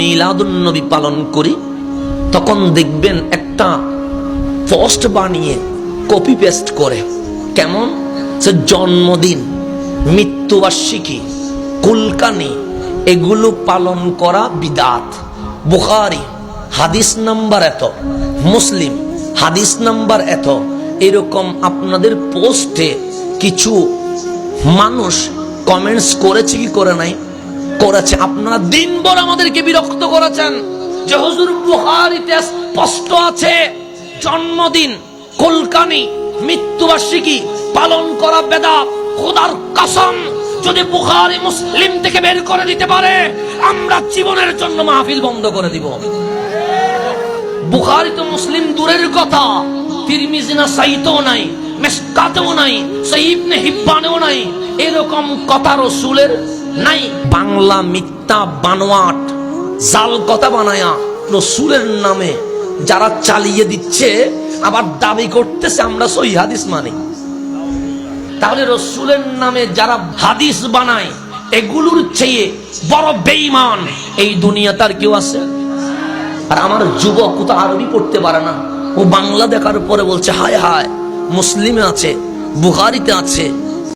মিলাদুন নবী পালন করি, তখন দেখবেন একটা পোস্ট বানিয়ে কপি পেস্ট করে, কেমন সে জন্মদিন, মৃত্যুবার্ষিকী, কুলকানি এগুলো পালন করা বিদাত। বুখারী হাদিস নাম্বার এত, মুসলিম হাদিস নাম্বার এত, এরকম আপনাদের পোস্টে কিছু মানুষ কমেন্টস করেছে কি করে নাই? করেছে। আপনারা দিনভর আমাদেরকে বিরক্ত করেছেন যে হুজুর বুখারীতে স্পষ্ট আছে জন্মদিন, কুলকানি, মৃত্যুবার্ষিকী পালন করা বেদাত। খোদার কসম, যদি বুখারী মুসলিম থেকে বের করে দিতে পারে, আমরা জীবনের জন্য মাহফিল বন্ধ করে দিব। বুখারী তো মুসলিম দূরের কথা, তিরমিজি না সাইতেও নাই, মিশকাতেও নাই, সহিহ ইবনে হিব্বানেও নাই, এরকম কথা রাসূলের নাই। বাংলা মিথ্যা বানোয়াট জাল কথা বানায়া রাসূলের নামে যারা চালিয়ে দিচ্ছে, আবার দাবি করতেছে আমরা সহিহ হাদিস মানি। তাহলে রাসূলের নামে যারা হাদিস বানায়, এগুলোর চেয়ে বড় বেঈমান এই দুনিয়াতে আর কেউ আছে? আর আমার যুবক তো আরবি পড়তে পারে না, ও বাংলা দেখার পরে বলছে হায় হায়, মুসলিমে আছে, বুখারীতে আছে,